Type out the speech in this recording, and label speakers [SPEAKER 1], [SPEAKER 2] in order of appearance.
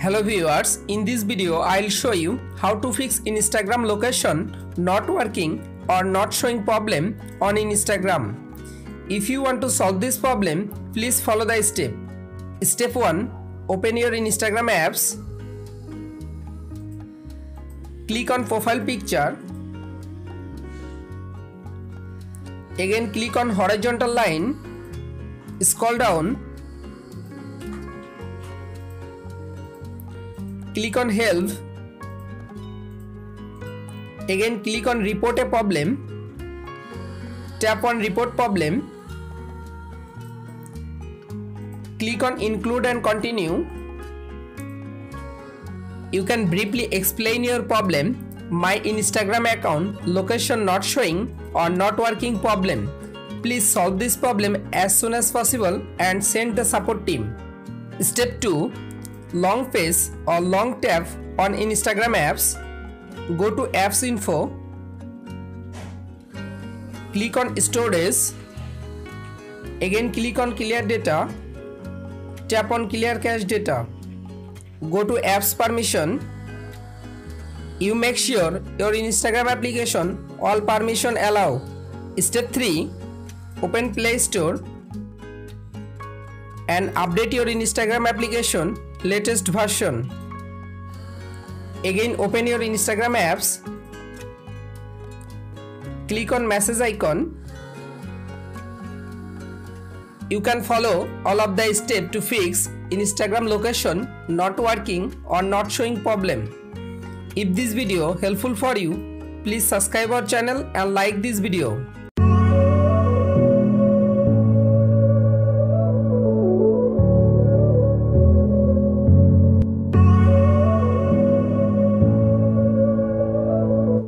[SPEAKER 1] Hello viewers, in this video I'll show you how to fix Instagram location not working or not showing problem on Instagram. If you want to solve this problem, please follow the step. Step 1. Open your Instagram apps. Click on profile picture. Again click on horizontal line. Scroll down. Click on help. Again click on report a problem. Tap on report problem. Click on include and continue. You can briefly explain your problem. My Instagram account location not showing or not working problem. Please solve this problem as soon as possible and send the support team. Step 2. Long press or long tap on Instagram apps. Go to apps info. Click on storage. Again click on clear data. Tap on clear cache data. Go to apps permission. You make sure your Instagram application all permission allow. Step 3. Open Play Store and update your Instagram application latest version. Again open your Instagram apps. Click on message icon. You can follow all of the steps to fix Instagram location not working or not showing problem. If this video helpful for you, please subscribe our channel and like this video.